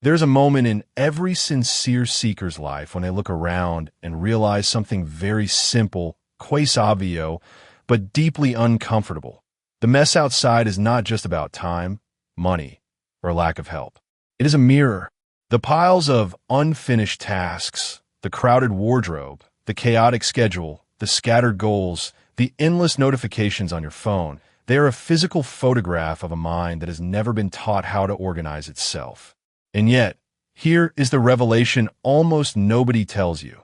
There's a moment in every sincere seeker's life when they look around and realize something very simple, quasi obvio, but deeply uncomfortable. The mess outside is not just about time, money, or lack of help. It is a mirror. The piles of unfinished tasks, the crowded wardrobe, the chaotic schedule, the scattered goals, the endless notifications on your phone, they are a physical photograph of a mind that has never been taught how to organize itself. And yet, here is the revelation almost nobody tells you.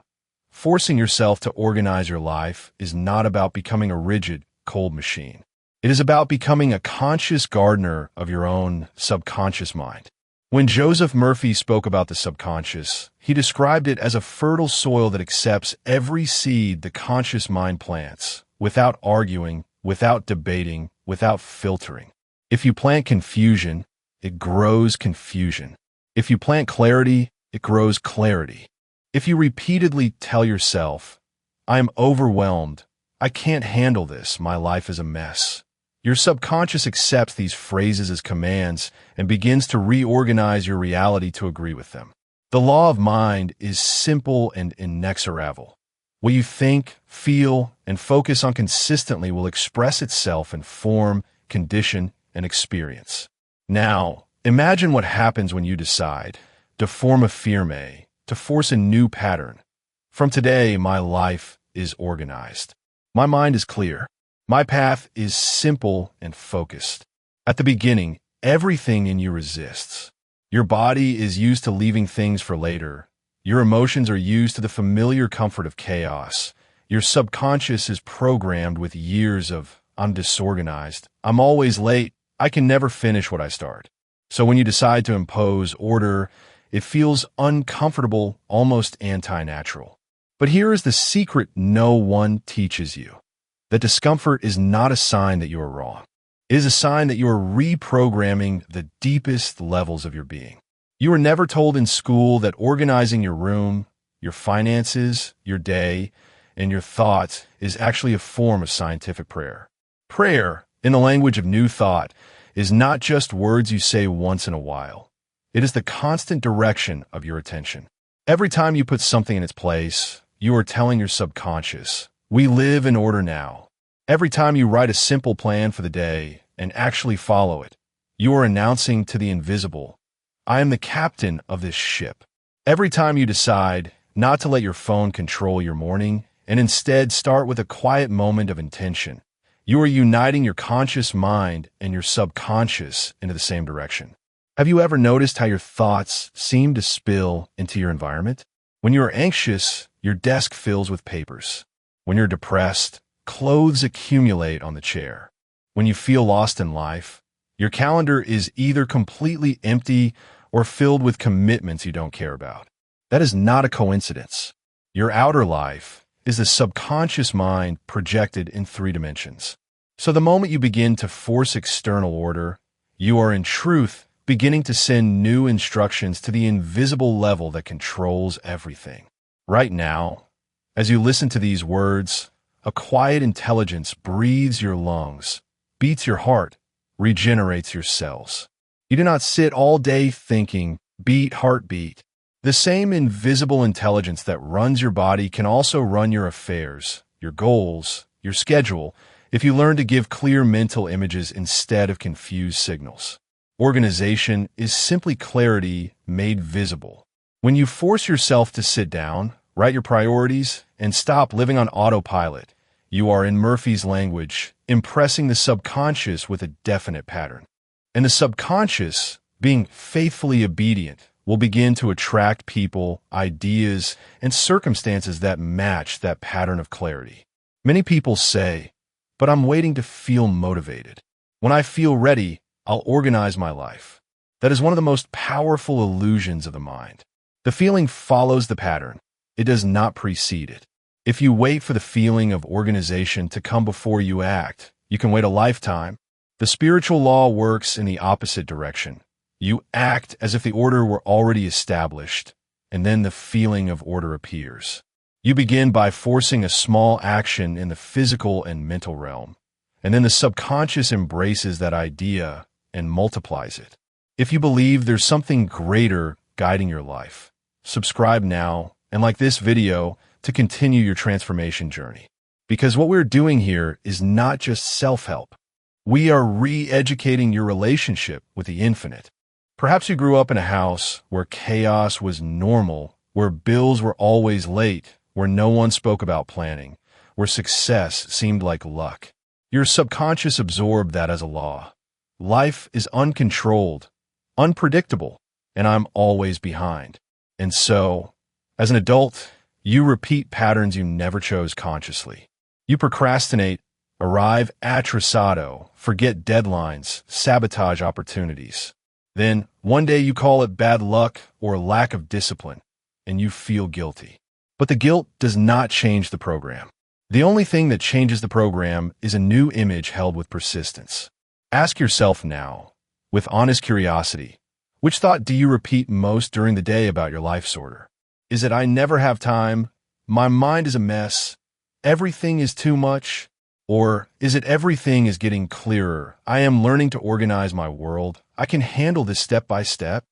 Forcing yourself to organize your life is not about becoming a rigid, cold machine. It is about becoming a conscious gardener of your own subconscious mind. When Joseph Murphy spoke about the subconscious, he described it as a fertile soil that accepts every seed the conscious mind plants, without arguing, without debating, without filtering. If you plant confusion, it grows confusion. If you plant clarity, it grows clarity. If you repeatedly tell yourself, "I am overwhelmed, I can't handle this, my life is a mess," your subconscious accepts these phrases as commands and begins to reorganize your reality to agree with them. The law of mind is simple and inexorable. What you think, feel, and focus on consistently will express itself in form, condition, and experience. Now, imagine what happens when you decide to form a firme, to force a new pattern. From today, my life is organized. My mind is clear. My path is simple and focused. At the beginning, everything in you resists. Your body is used to leaving things for later. Your emotions are used to the familiar comfort of chaos. Your subconscious is programmed with years of, "I'm disorganized, I'm always late, I can never finish what I start." So when you decide to impose order, it feels uncomfortable, almost anti-natural. But here is the secret no one teaches you. That discomfort is not a sign that you are wrong. It is a sign that you are reprogramming the deepest levels of your being. You were never told in school that organizing your room, your finances, your day, and your thoughts is actually a form of scientific prayer. Prayer, in the language of New Thought, is not just words you say once in a while. It is the constant direction of your attention. Every time you put something in its place, you are telling your subconscious, "We live in order now." Every time you write a simple plan for the day and actually follow it, you are announcing to the invisible, "I am the captain of this ship." Every time you decide not to let your phone control your morning and instead start with a quiet moment of intention, you are uniting your conscious mind and your subconscious into the same direction. Have you ever noticed how your thoughts seem to spill into your environment? When you are anxious, your desk fills with papers. When you're depressed, clothes accumulate on the chair. When you feel lost in life, your calendar is either completely empty or filled with commitments you don't care about. That is not a coincidence. Your outer life is the subconscious mind projected in 3 dimensions. So the moment you begin to force external order, you are in truth beginning to send new instructions to the invisible level that controls everything. Right now, as you listen to these words, a quiet intelligence breathes your lungs, beats your heart, regenerates your cells. You do not sit all day thinking, beat, heartbeat. The same invisible intelligence that runs your body can also run your affairs, your goals, your schedule, if you learn to give clear mental images instead of confused signals. Organization is simply clarity made visible. When you force yourself to sit down, write your priorities, and stop living on autopilot, you are, in Murphy's language, impressing the subconscious with a definite pattern. And the subconscious, being faithfully obedient, will begin to attract people, ideas, and circumstances that match that pattern of clarity. Many people say, "But I'm waiting to feel motivated. When I feel ready, I'll organize my life." That is one of the most powerful illusions of the mind. The feeling follows the pattern. It does not precede it. If you wait for the feeling of organization to come before you act, you can wait a lifetime. The spiritual law works in the opposite direction. You act as if the order were already established, and then the feeling of order appears. You begin by forcing a small action in the physical and mental realm, and then the subconscious embraces that idea and multiplies it. If you believe there's something greater guiding your life. Subscribe now and like this video to continue your transformation journey. Because what we're doing here is not just self-help. We are re-educating your relationship with the infinite. Perhaps you grew up in a house where chaos was normal, where bills were always late, where no one spoke about planning, where success seemed like luck. Your subconscious absorbed that as a law. Life is uncontrolled, unpredictable, and I'm always behind. And so, as an adult, you repeat patterns you never chose consciously. You procrastinate, arrive atrasado, forget deadlines, sabotage opportunities. Then, one day you call it bad luck or lack of discipline, and you feel guilty. But the guilt does not change the program. The only thing that changes the program is a new image held with persistence. Ask yourself now, with honest curiosity, which thought do you repeat most during the day about your life's order? Is it I never have time, my mind is a mess, everything is too much? Or is it everything is getting clearer, I am learning to organize my world, I can handle this step by step?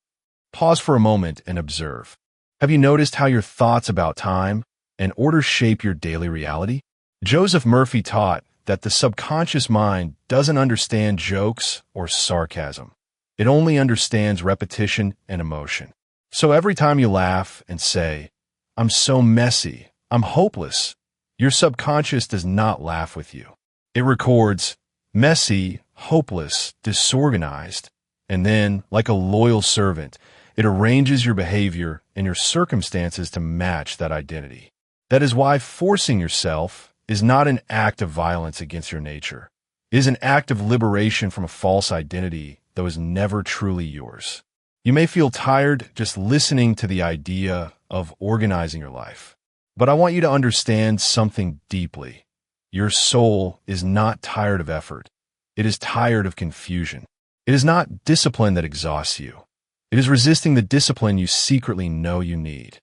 Pause for a moment and observe. Have you noticed how your thoughts about time and order shape your daily reality? Joseph Murphy taught that the subconscious mind doesn't understand jokes or sarcasm. It only understands repetition and emotion. So every time you laugh and say, I'm so messy, I'm hopeless, your subconscious does not laugh with you. It records, messy, hopeless, disorganized, and then, like a loyal servant, it arranges your behavior and your circumstances to match that identity. That is why forcing yourself is not an act of violence against your nature. It is an act of liberation from a false identity that was never truly yours. You may feel tired just listening to the idea of organizing your life. But I want you to understand something deeply. Your soul is not tired of effort. It is tired of confusion. It is not discipline that exhausts you. It is resisting the discipline you secretly know you need.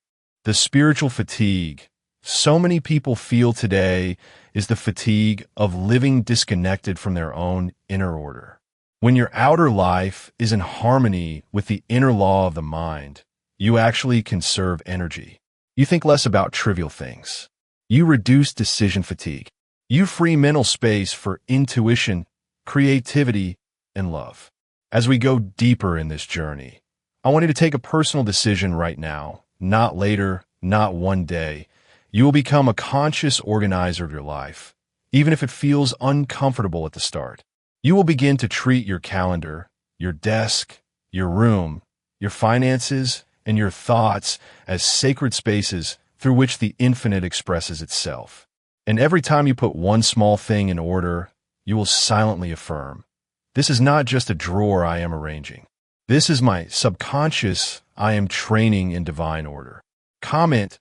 The spiritual fatigue so many people feel today is the fatigue of living disconnected from their own inner order. When your outer life is in harmony with the inner law of the mind, you actually conserve energy. You think less about trivial things. You reduce decision fatigue. You free mental space for intuition, creativity, and love. As we go deeper in this journey, I want you to take a personal decision right now, not later, not one day. You will become a conscious organizer of your life, even if it feels uncomfortable at the start. You will begin to treat your calendar, your desk, your room, your finances, and your thoughts as sacred spaces through which the infinite expresses itself. And every time you put one small thing in order, you will silently affirm, this is not just a drawer I am arranging. This is my subconscious I am training in divine order. Comment,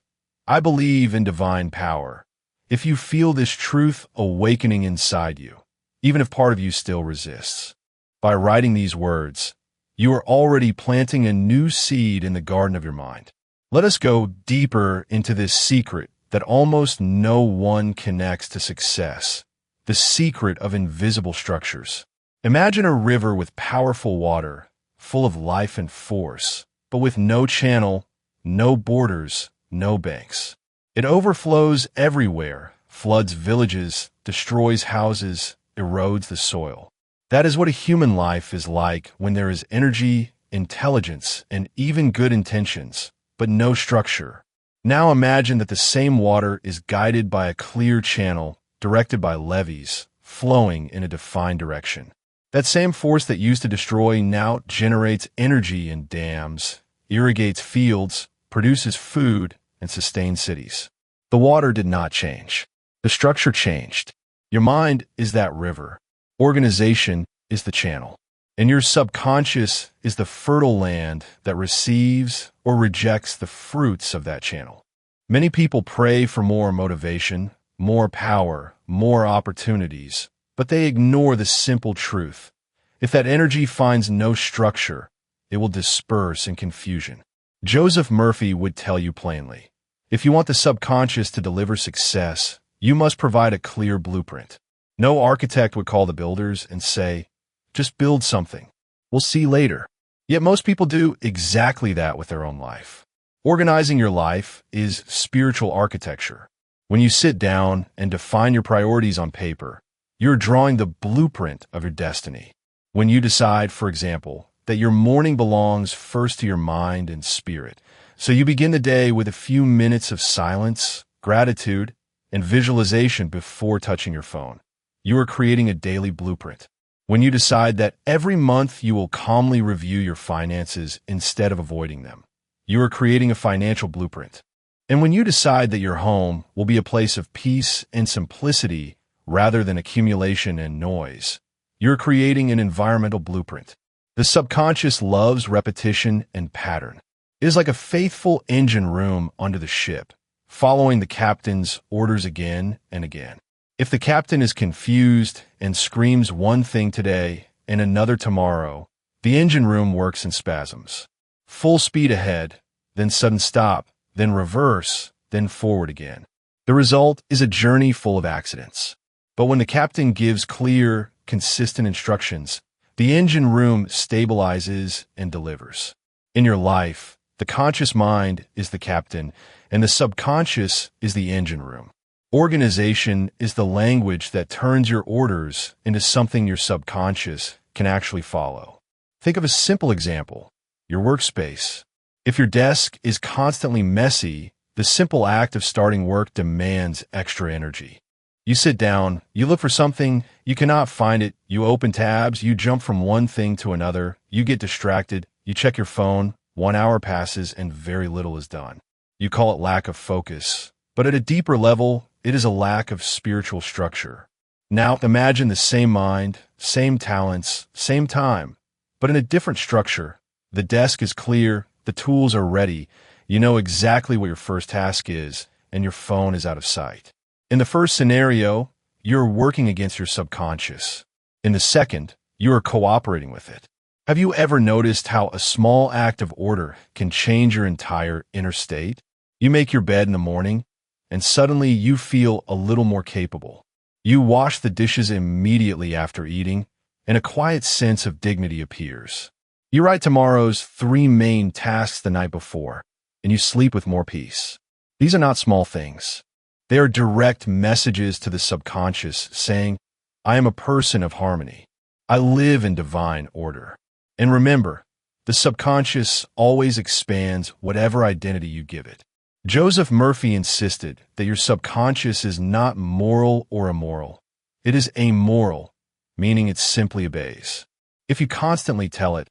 I believe in divine power. If you feel this truth awakening inside you, even if part of you still resists. By writing these words, you are already planting a new seed in the garden of your mind. Let us go deeper into this secret that almost no one connects to success, the secret of invisible structures. Imagine a river with powerful water, full of life and force, but with no channel, no borders, no banks. It overflows everywhere, floods villages, destroys houses, erodes the soil. That is what a human life is like when there is energy, intelligence, and even good intentions, but no structure. Now imagine that the same water is guided by a clear channel, directed by levees, flowing in a defined direction. That same force that used to destroy now generates energy in dams, irrigates fields, produces food, and sustains cities. The water did not change. The structure changed. Your mind is that river. Organization is the channel. And your subconscious is the fertile land that receives or rejects the fruits of that channel. Many people pray for more motivation, more power, more opportunities, but they ignore the simple truth. If that energy finds no structure, it will disperse in confusion. Joseph Murphy would tell you plainly, if you want the subconscious to deliver success, you must provide a clear blueprint. No architect would call the builders and say, just build something. We'll see later. Yet most people do exactly that with their own life. Organizing your life is spiritual architecture. When you sit down and define your priorities on paper, you're drawing the blueprint of your destiny. When you decide, for example, that your morning belongs first to your mind and spirit, so you begin the day with a few minutes of silence, gratitude, and visualization before touching your phone, you are creating a daily blueprint. When you decide that every month you will calmly review your finances instead of avoiding them, you are creating a financial blueprint. And when you decide that your home will be a place of peace and simplicity rather than accumulation and noise, you're creating an environmental blueprint. The subconscious loves repetition and pattern. It is like a faithful engine room under the ship, following the captain's orders again and again. If the captain is confused and screams one thing today and another tomorrow, the engine room works in spasms. Full speed ahead, then sudden stop, then reverse, then forward again. The result is a journey full of accidents. But when the captain gives clear, consistent instructions, the engine room stabilizes and delivers. In your life, the conscious mind is the captain, and the subconscious is the engine room. Organization is the language that turns your orders into something your subconscious can actually follow. Think of a simple example, your workspace. If your desk is constantly messy, the simple act of starting work demands extra energy. You sit down, you look for something, you cannot find it, you open tabs, you jump from one thing to another, you get distracted, you check your phone, 1 hour passes and very little is done. You call it lack of focus, but at a deeper level, it is a lack of spiritual structure. Now imagine the same mind, same talents, same time, but in a different structure. The desk is clear, the tools are ready, you know exactly what your first task is, and your phone is out of sight. In the first scenario, you're working against your subconscious. In the second, you are cooperating with it. Have you ever noticed how a small act of order can change your entire inner state? You make your bed in the morning, and suddenly you feel a little more capable. You wash the dishes immediately after eating, and a quiet sense of dignity appears. You write tomorrow's 3 main tasks the night before, and you sleep with more peace. These are not small things. They are direct messages to the subconscious saying, I am a person of harmony. I live in divine order. And remember, the subconscious always expands whatever identity you give it. Joseph Murphy insisted that your subconscious is not moral or immoral. It is amoral, meaning it simply obeys. If you constantly tell it,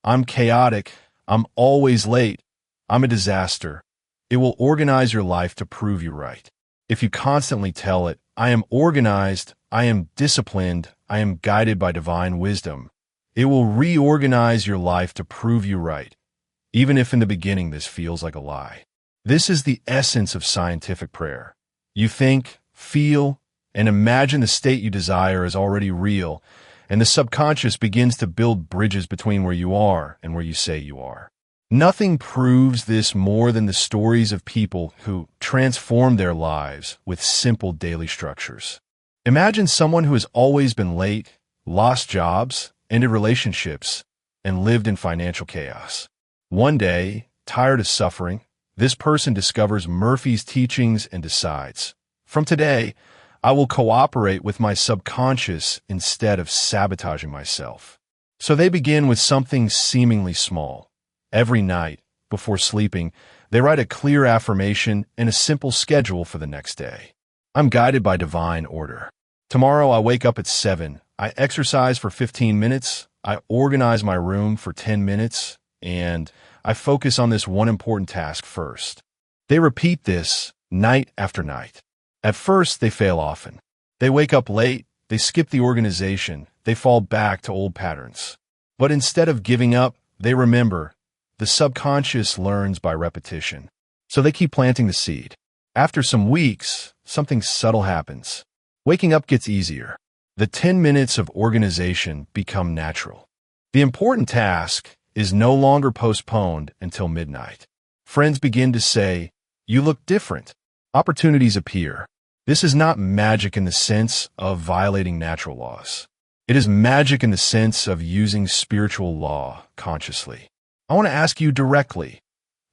I'm chaotic, I'm always late, I'm a disaster, it will organize your life to prove you right. If you constantly tell it, I am organized, I am disciplined, I am guided by divine wisdom, it will reorganize your life to prove you right, even if in the beginning this feels like a lie. This is the essence of scientific prayer. You think, feel, and imagine the state you desire is already real, and the subconscious begins to build bridges between where you are and where you say you are. Nothing proves this more than the stories of people who transformed their lives with simple daily structures. Imagine someone who has always been late, lost jobs, ended relationships, and lived in financial chaos. One day, tired of suffering, this person discovers Murphy's teachings and decides, from today, I will cooperate with my subconscious instead of sabotaging myself. So they begin with something seemingly small. Every night, before sleeping, they write a clear affirmation and a simple schedule for the next day. I'm guided by divine order. Tomorrow I wake up at 7. I exercise for 15 minutes. I organize my room for 10 minutes. And I focus on this one important task first. They repeat this night after night. At first, they fail often. They wake up late, they skip the organization, they fall back to old patterns. But instead of giving up, they remember. The subconscious learns by repetition. So they keep planting the seed. After some weeks, something subtle happens. Waking up gets easier. The 10 minutes of organization become natural. The important task is no longer postponed until midnight. Friends begin to say, you look different. Opportunities appear. This is not magic in the sense of violating natural laws. It is magic in the sense of using spiritual law consciously. I want to ask you directly,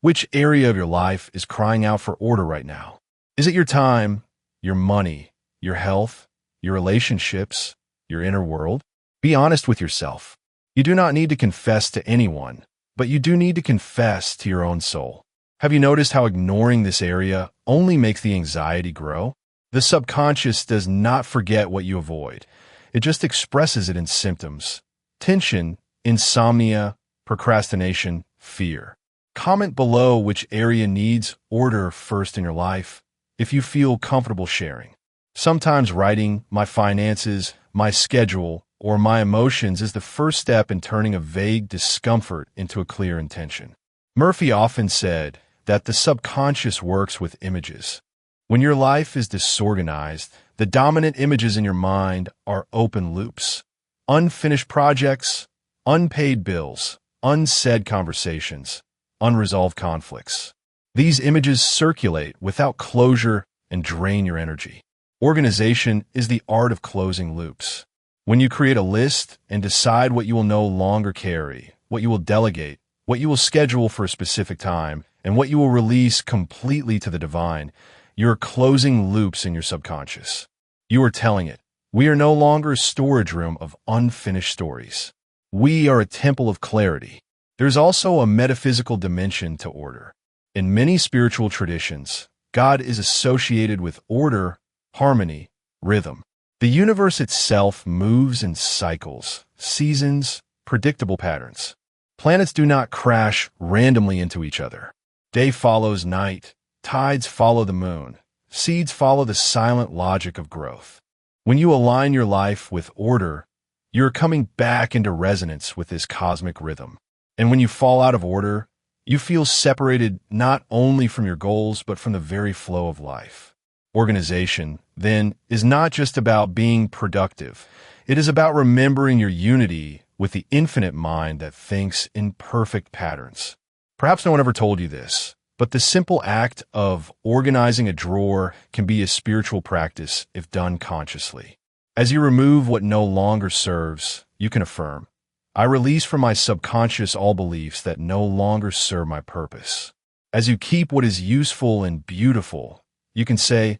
which area of your life is crying out for order right now? Is it your time, your money, your health, your relationships, your inner world? Be honest with yourself. You do not need to confess to anyone, but you do need to confess to your own soul. Have you noticed how ignoring this area only makes the anxiety grow? The subconscious does not forget what you avoid. It just expresses it in symptoms: tension, insomnia, procrastination, fear. Comment below which area needs order first in your life, if you feel comfortable sharing. Sometimes writing my finances, my schedule, or my emotions is the first step in turning a vague discomfort into a clear intention. Murphy often said that the subconscious works with images. When your life is disorganized, the dominant images in your mind are open loops: unfinished projects, unpaid bills, unsaid conversations, unresolved conflicts. These images circulate without closure and drain your energy. Organization is the art of closing loops. When you create a list and decide what you will no longer carry, what you will delegate, what you will schedule for a specific time, and what you will release completely to the divine, you are closing loops in your subconscious. You are telling it, we are no longer a storage room of unfinished stories. We are a temple of clarity. There's also a metaphysical dimension to order. In many spiritual traditions, God is associated with order, harmony, rhythm. The universe itself moves in cycles, seasons, predictable patterns. Planets do not crash randomly into each other. Day follows night, tides follow the moon, seeds follow the silent logic of growth. When you align your life with order, you're coming back into resonance with this cosmic rhythm. And when you fall out of order, you feel separated not only from your goals, but from the very flow of life. Organization, then, is not just about being productive. It is about remembering your unity with the infinite mind that thinks in perfect patterns. Perhaps no one ever told you this, but the simple act of organizing a drawer can be a spiritual practice if done consciously. As you remove what no longer serves, you can affirm, I release from my subconscious all beliefs that no longer serve my purpose. As you keep what is useful and beautiful, you can say,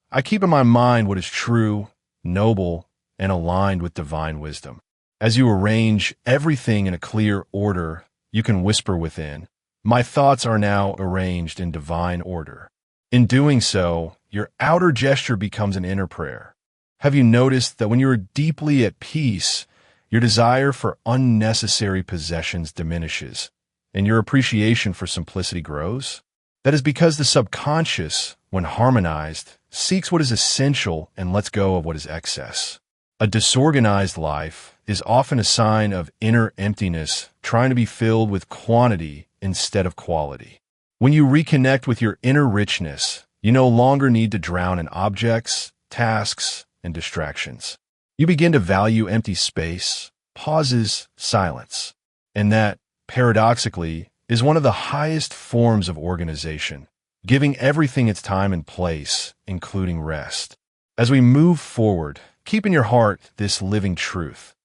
I keep in my mind what is true, noble, and aligned with divine wisdom. As you arrange everything in a clear order, you can whisper within, my thoughts are now arranged in divine order. In doing so, your outer gesture becomes an inner prayer. Have you noticed that when you are deeply at peace, your desire for unnecessary possessions diminishes, and your appreciation for simplicity grows? That is because the subconscious, when harmonized, seeks what is essential and lets go of what is excess. A disorganized life is often a sign of inner emptiness, trying to be filled with quantity instead of quality. When you reconnect with your inner richness, you no longer need to drown in objects, tasks, and distractions. You begin to value empty space, pauses, silence. And that, paradoxically, is one of the highest forms of organization, giving everything its time and place, including rest. As we move forward, keep in your heart this living truth.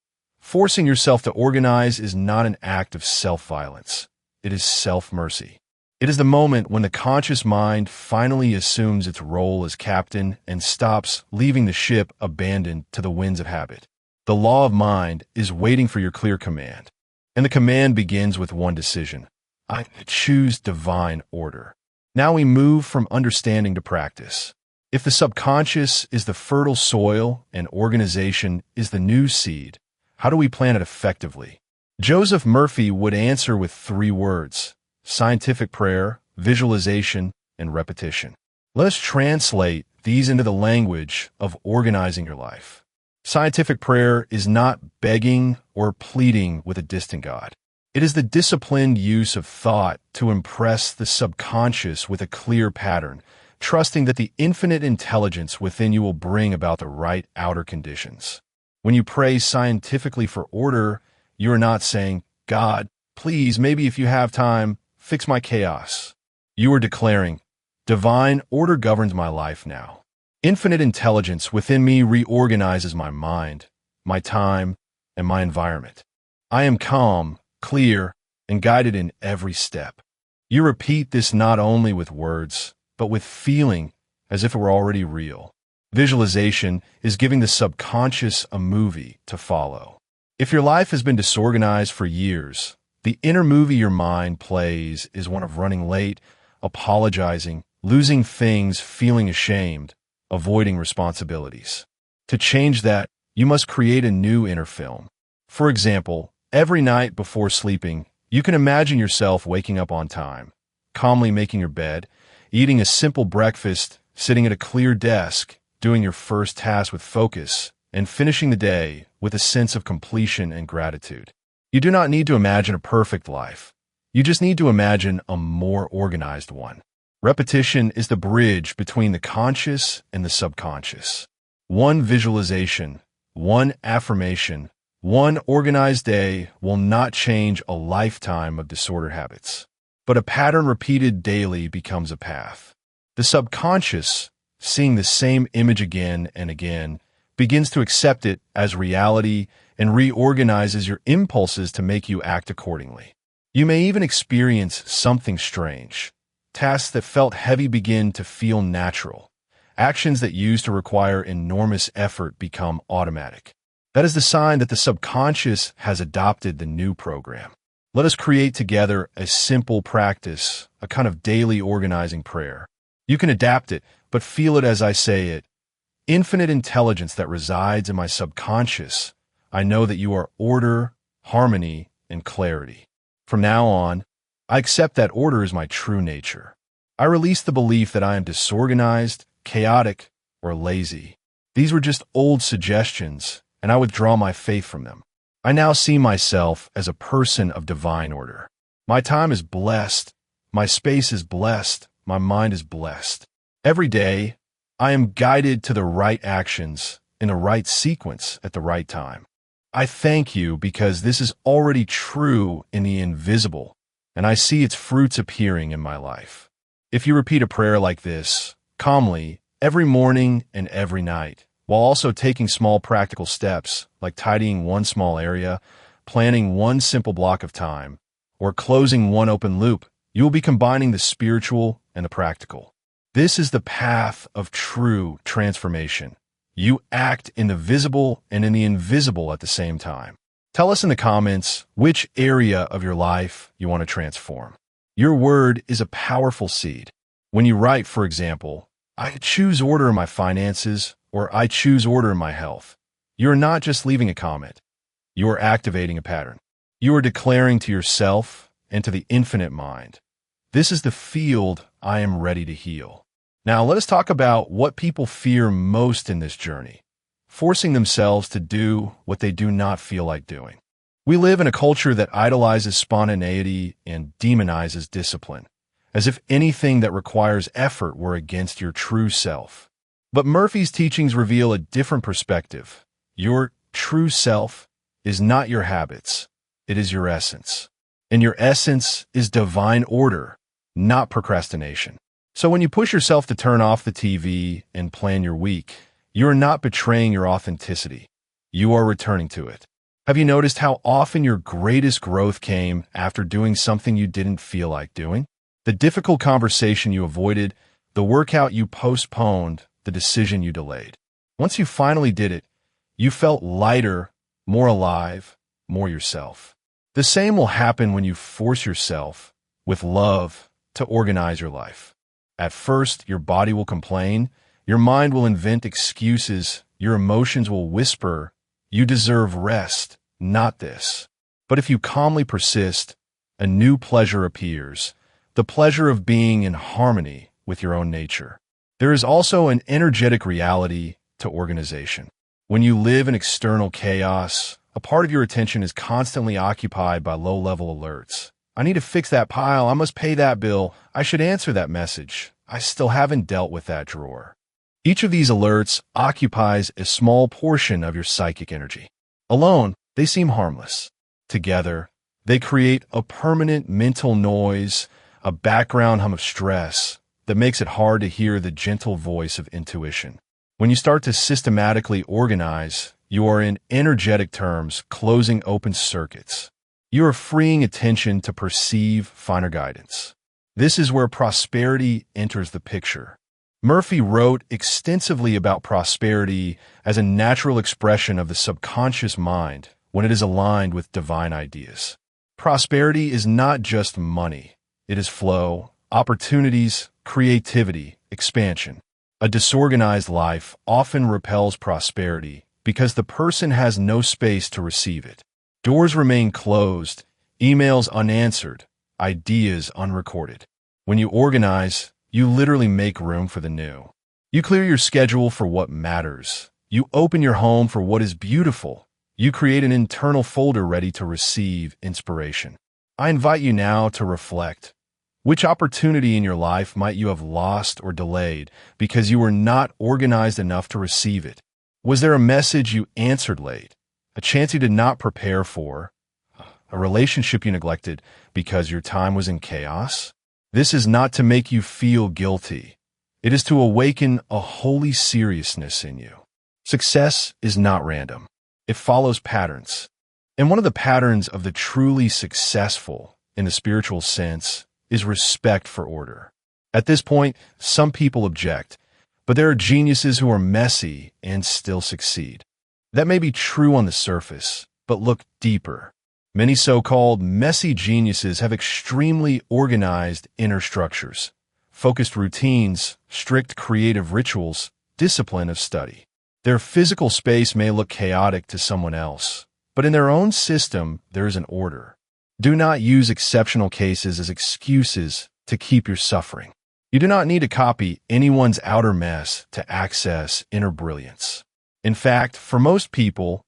Forcing yourself to organize is not an act of self-violence. It is self-mercy. It is the moment when the conscious mind finally assumes its role as captain and stops leaving the ship abandoned to the winds of habit. The law of mind is waiting for your clear command. And the command begins with one decision. I choose divine order. Now we move from understanding to practice. If the subconscious is the fertile soil and organization is the new seed, how do we plant it effectively? Joseph Murphy would answer with 3 words: scientific prayer, visualization, and repetition. Let us translate these into the language of organizing your life. Scientific prayer is not begging or pleading with a distant God. It is the disciplined use of thought to impress the subconscious with a clear pattern, trusting that the infinite intelligence within you will bring about the right outer conditions. When you pray scientifically for order, you are not saying, God, please, maybe if you have time, fix my chaos. You are declaring, divine order governs my life now. Infinite intelligence within me reorganizes my mind, my time, and my environment. I am calm, clear, and guided in every step. You repeat this not only with words, but with feeling as if it were already real. Visualization is giving the subconscious a movie to follow. If your life has been disorganized for years, the inner movie your mind plays is one of running late, apologizing, losing things, feeling ashamed, avoiding responsibilities. To change that, you must create a new inner film. For example, every night before sleeping, you can imagine yourself waking up on time, calmly making your bed, eating a simple breakfast, sitting at a clear desk, doing your first task with focus, and finishing the day with a sense of completion and gratitude. You do not need to imagine a perfect life. You just need to imagine a more organized one. Repetition is the bridge between the conscious and the subconscious. One visualization, one affirmation, one organized day will not change a lifetime of disordered habits. But a pattern repeated daily becomes a path. The subconscious, seeing the same image again and again, begins to accept it as reality and reorganizes your impulses to make you act accordingly. You may even experience something strange. Tasks that felt heavy begin to feel natural. Actions that used to require enormous effort become automatic. That is the sign that the subconscious has adopted the new program. Let us create together a simple practice, a kind of daily organizing prayer. You can adapt it, but feel it as I say it. Infinite intelligence that resides in my subconscious, I know that you are order, harmony, and clarity. From now on, I accept that order is my true nature. I release the belief that I am disorganized, chaotic, or lazy. These were just old suggestions, and I withdraw my faith from them. I now see myself as a person of divine order. My time is blessed, my space is blessed, my mind is blessed. Every day, I am guided to the right actions in the right sequence at the right time. I thank you because this is already true in the invisible, and I see its fruits appearing in my life. If you repeat a prayer like this, calmly, every morning and every night, while also taking small practical steps like tidying one small area, planning one simple block of time, or closing one open loop, you will be combining the spiritual and the practical. This is the path of true transformation. You act in the visible and in the invisible at the same time. Tell us in the comments which area of your life you want to transform. Your word is a powerful seed. When you write, for example, I choose order in my finances, or I choose order in my health, you are not just leaving a comment. You are activating a pattern. You are declaring to yourself and to the infinite mind, this is the field I am ready to heal. Now let us talk about what people fear most in this journey, forcing themselves to do what they do not feel like doing. We live in a culture that idolizes spontaneity and demonizes discipline, as if anything that requires effort were against your true self. But Murphy's teachings reveal a different perspective. Your true self is not your habits, it is your essence. And your essence is divine order, not procrastination. So when you push yourself to turn off the TV and plan your week, you are not betraying your authenticity. You are returning to it. Have you noticed how often your greatest growth came after doing something you didn't feel like doing? The difficult conversation you avoided, the workout you postponed, the decision you delayed. Once you finally did it, you felt lighter, more alive, more yourself. The same will happen when you force yourself, with love, to organize your life. At first, your body will complain, your mind will invent excuses, your emotions will whisper, you deserve rest, not this. But if you calmly persist, a new pleasure appears, the pleasure of being in harmony with your own nature. There is also an energetic reality to organization. When you live in external chaos, a part of your attention is constantly occupied by low-level alerts. I need to fix that pile. I must pay that bill. I should answer that message. I still haven't dealt with that drawer. Each of these alerts occupies a small portion of your psychic energy. Alone, they seem harmless. Together, they create a permanent mental noise, a background hum of stress that makes it hard to hear the gentle voice of intuition. When you start to systematically organize, You are, in energetic terms, closing open circuits. You are freeing attention to perceive finer guidance. This is where prosperity enters the picture. Murphy wrote extensively about prosperity as a natural expression of the subconscious mind when it is aligned with divine ideas. Prosperity is not just money. It is flow, opportunities, creativity, expansion. A disorganized life often repels prosperity because the person has no space to receive it. Doors remain closed, emails unanswered, ideas unrecorded. When you organize, you literally make room for the new. You clear your schedule for what matters. You open your home for what is beautiful. You create an internal folder ready to receive inspiration. I invite you now to reflect. Which opportunity in your life might you have lost or delayed because you were not organized enough to receive it? Was there a message you answered late? A chance you did not prepare for? A relationship you neglected because your time was in chaos? This is not to make you feel guilty. It is to awaken a holy seriousness in you. Success is not random. It follows patterns. And one of the patterns of the truly successful, in the spiritual sense, is respect for order. At this point, some people object, but there are geniuses who are messy and still succeed. That may be true on the surface, but look deeper. Many so-called messy geniuses have extremely organized inner structures, focused routines, strict creative rituals, discipline of study. Their physical space may look chaotic to someone else, but in their own system, there is an order. Do not use exceptional cases as excuses to keep your suffering. You do not need to copy anyone's outer mess to access inner brilliance. In fact, for most people,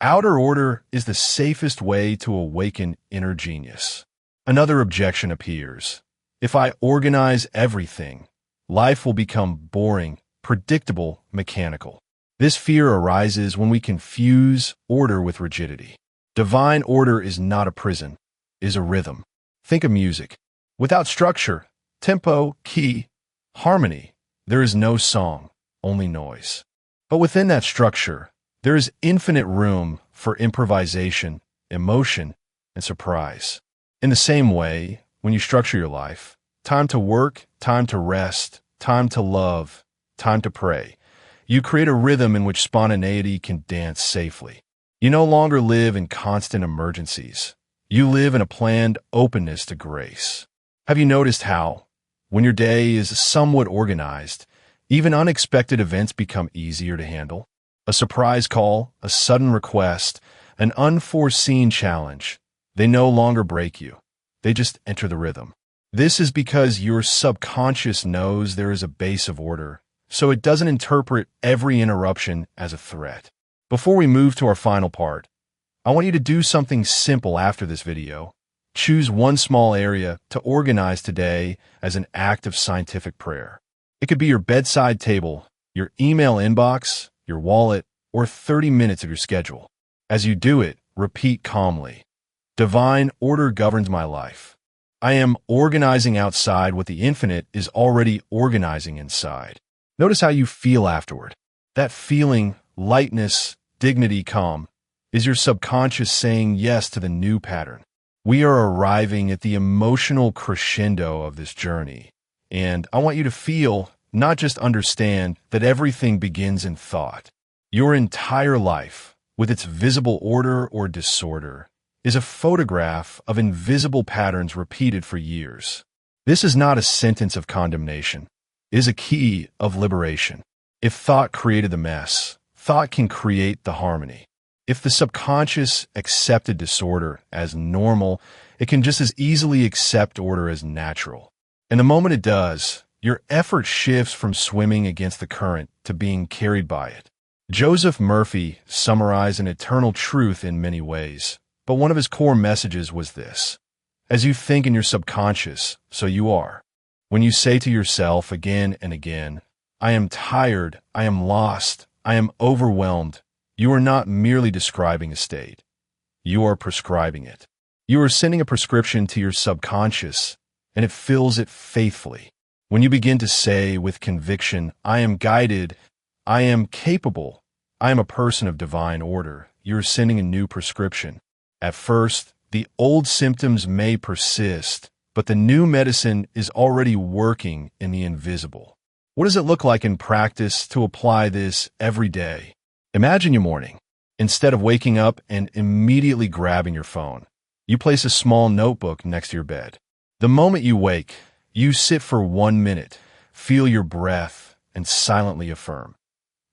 outer order is the safest way to awaken inner genius. Another objection appears. If I organize everything, life will become boring, predictable, mechanical. This fear arises when we confuse order with rigidity. Divine order is not a prison, it is a rhythm. Think of music. Without structure, tempo, key, harmony, there is no song, only noise. But within that structure, there is infinite room for improvisation, emotion, and surprise. In the same way, when you structure your life, time to work, time to rest, time to love, time to pray, you create a rhythm in which spontaneity can dance safely. You no longer live in constant emergencies. You live in a planned openness to grace. Have you noticed how, when your day is somewhat organized, even unexpected events become easier to handle? A surprise call, a sudden request, an unforeseen challenge, they no longer break you. They just enter the rhythm. This is because your subconscious knows there is a base of order, so it doesn't interpret every interruption as a threat. Before we move to our final part, I want you to do something simple after this video. Choose one small area to organize today as an act of scientific prayer. It could be your bedside table, your email inbox, your wallet, or 30 minutes of your schedule. As you do it, repeat calmly. Divine order governs my life. I am organizing outside what the infinite is already organizing inside. Notice how you feel afterward. That feeling, lightness, dignity, calm, is your subconscious saying yes to the new pattern. We are arriving at the emotional crescendo of this journey, and I want you to feel, not just understand, that everything begins in thought. Your entire life, with its visible order or disorder, is a photograph of invisible patterns repeated for years. This is not a sentence of condemnation. It is a key of liberation. If thought created the mess, thought can create the harmony. If the subconscious accepted disorder as normal, it can just as easily accept order as natural. And the moment it does, your effort shifts from swimming against the current to being carried by it. Joseph Murphy summarized an eternal truth in many ways, but one of his core messages was this: as you think in your subconscious, so you are. When you say to yourself again and again, I am tired, I am lost, I am overwhelmed, you are not merely describing a state. You are prescribing it. You are sending a prescription to your subconscious, and it fills it faithfully. When you begin to say with conviction, I am guided, I am capable, I am a person of divine order. You're sending a new prescription. At first, the old symptoms may persist, but the new medicine is already working in the invisible. What does it look like in practice to apply this every day? Imagine your morning. Instead of waking up and immediately grabbing your phone, you place a small notebook next to your bed. The moment you wake, you sit for 1 minute, feel your breath, and silently affirm,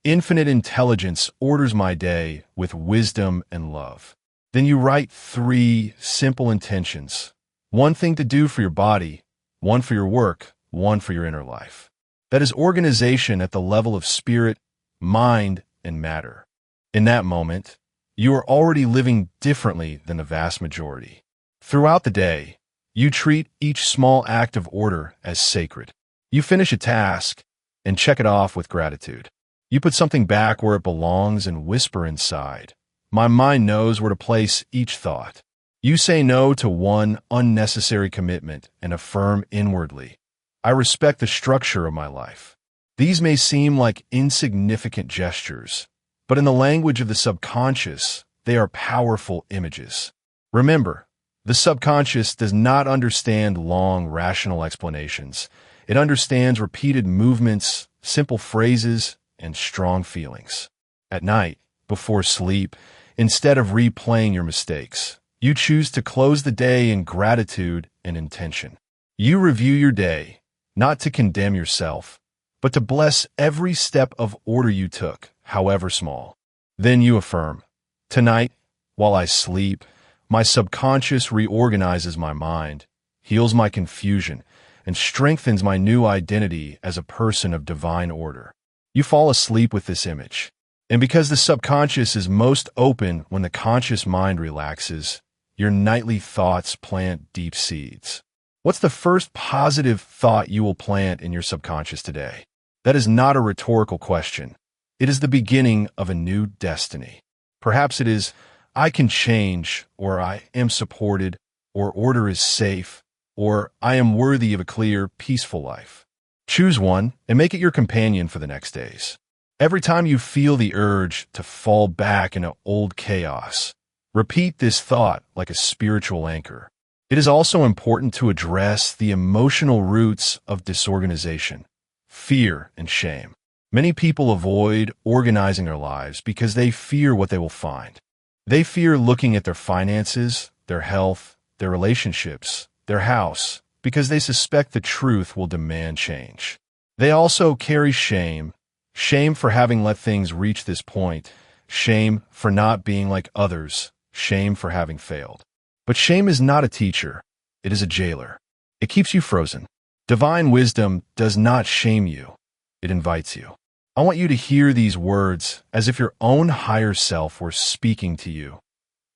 "Infinite intelligence orders my day with wisdom and love." Then you write 3 simple intentions. 1 thing to do for your body, 1 for your work, 1 for your inner life. That is organization at the level of spirit, mind, and matter. In that moment, you are already living differently than the vast majority. Throughout the day, you treat each small act of order as sacred. You finish a task and check it off with gratitude. You put something back where it belongs and whisper inside, "My mind knows where to place each thought." You say no to 1 unnecessary commitment and affirm inwardly, "I respect the structure of my life." These may seem like insignificant gestures, but in the language of the subconscious, they are powerful images. Remember, the subconscious does not understand long, rational explanations. It understands repeated movements, simple phrases, and strong feelings. At night, before sleep, instead of replaying your mistakes, you choose to close the day in gratitude and intention. You review your day, not to condemn yourself, but to bless every step of order you took, however small. Then you affirm, "Tonight, while I sleep, my subconscious reorganizes my mind, heals my confusion, and strengthens my new identity as a person of divine order." You fall asleep with this image. And because the subconscious is most open when the conscious mind relaxes, your nightly thoughts plant deep seeds. What's the first positive thought you will plant in your subconscious today? That is not a rhetorical question. It is the beginning of a new destiny. Perhaps it is, "I can change," or "I am supported," or "order is safe," or "I am worthy of a clear, peaceful life." Choose one and make it your companion for the next days. Every time you feel the urge to fall back into old chaos, repeat this thought like a spiritual anchor. It is also important to address the emotional roots of disorganization, fear, and shame. Many people avoid organizing their lives because they fear what they will find. They fear looking at their finances, their health, their relationships, their house, because they suspect the truth will demand change. They also carry shame for having let things reach this point, shame for not being like others, shame for having failed. But shame is not a teacher, it is a jailer. It keeps you frozen. Divine wisdom does not shame you, it invites you. I want you to hear these words as if your own higher self were speaking to you.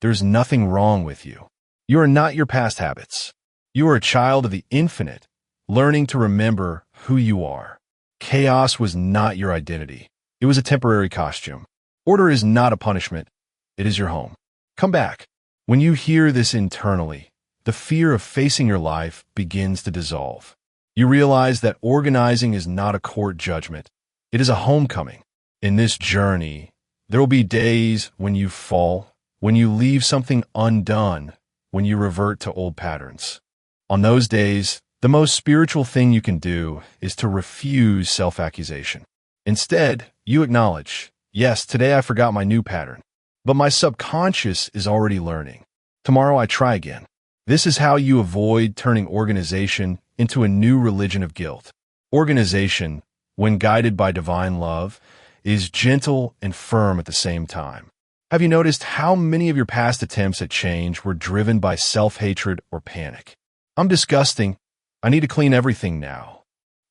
There's nothing wrong with you. You are not your past habits. You are a child of the infinite, learning to remember who you are. Chaos was not your identity. It was a temporary costume. Order is not a punishment. It is your home. Come back. When you hear this internally, the fear of facing your life begins to dissolve. You realize that organizing is not a court judgment. It is a homecoming. In this journey, there will be days when you fall, when you leave something undone, when you revert to old patterns. On those days, the most spiritual thing you can do is to refuse self-accusation. Instead, you acknowledge, "Yes, today I forgot my new pattern, but my subconscious is already learning. Tomorrow I try again." This is how you avoid turning organization into a new religion of guilt. Organization, when guided by divine love, is gentle and firm at the same time. Have you noticed how many of your past attempts at change were driven by self-hatred or panic? "I'm disgusting. I need to clean everything now.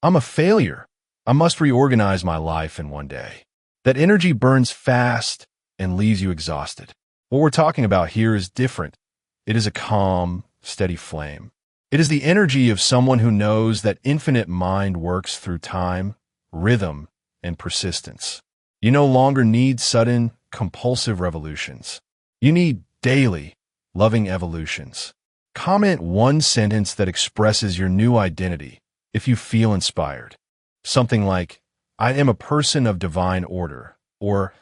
I'm a failure. I must reorganize my life in one day." That energy burns fast and leaves you exhausted. What we're talking about here is different. It is a calm, steady flame. It is the energy of someone who knows that infinite mind works through time, rhythm, and persistence. You no longer need sudden, compulsive revolutions. You need daily, loving evolutions. Comment one sentence that expresses your new identity if you feel inspired. Something like, "I am a person of divine order," or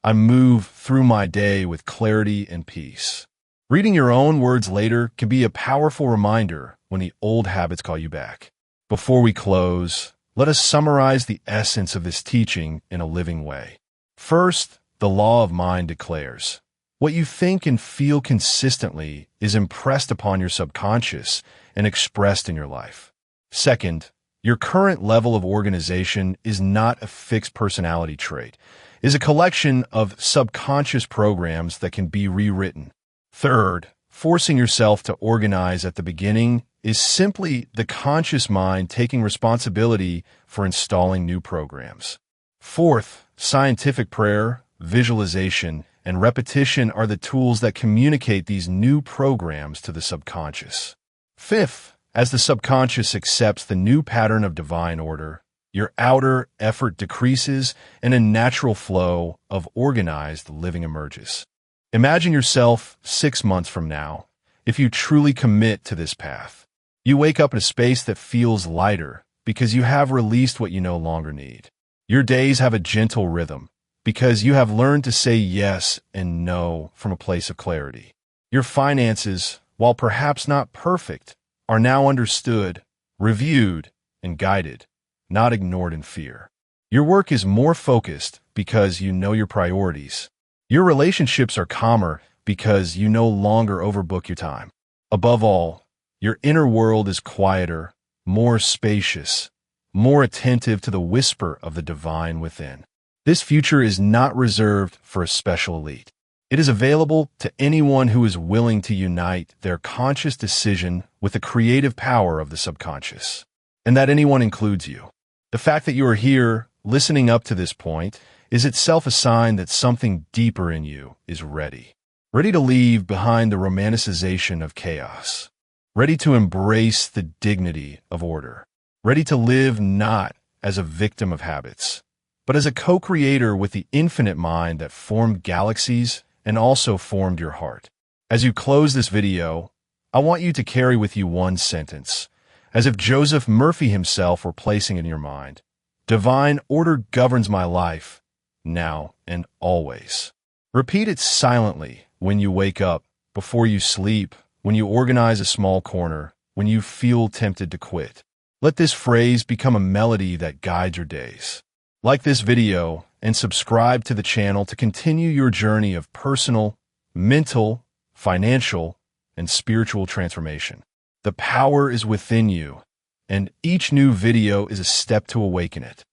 I move through my day with clarity and peace. Reading your own words later can be a powerful reminder when the old habits call you back. Before we close, let us summarize the essence of this teaching in a living way. First, the law of mind declares, what you think and feel consistently is impressed upon your subconscious and expressed in your life. Second, your current level of organization is not a fixed personality trait. It is a collection of subconscious programs that can be rewritten. Third, forcing yourself to organize at the beginning is simply the conscious mind taking responsibility for installing new programs. Fourth, scientific prayer, visualization, and repetition are the tools that communicate these new programs to the subconscious. Fifth, as the subconscious accepts the new pattern of divine order, your outer effort decreases and a natural flow of organized living emerges. Imagine yourself 6 months from now, if you truly commit to this path. You wake up in a space that feels lighter because you have released what you no longer need. Your days have a gentle rhythm because you have learned to say yes and no from a place of clarity. Your finances, while perhaps not perfect, are now understood, reviewed, and guided, not ignored in fear. Your work is more focused because you know your priorities. Your relationships are calmer because you no longer overbook your time. Above all, your inner world is quieter, more spacious, more attentive to the whisper of the divine within. This future is not reserved for a special elite. It is available to anyone who is willing to unite their conscious decision with the creative power of the subconscious. And that anyone includes you. The fact that you are here, listening up to this point, is itself a sign that something deeper in you is ready. Ready to leave behind the romanticization of chaos. Ready to embrace the dignity of order. Ready to live not as a victim of habits, but as a co-creator with the infinite mind that formed galaxies and also formed your heart. As you close this video, I want you to carry with you one sentence, as if Joseph Murphy himself were placing it in your mind. Divine order governs my life, now and always. Repeat it silently when you wake up, before you sleep, when you organize a small corner, when you feel tempted to quit. Let this phrase become a melody that guides your days. Like this video and subscribe to the channel to continue your journey of personal, mental, financial, and spiritual transformation. The power is within you, and each new video is a step to awaken it.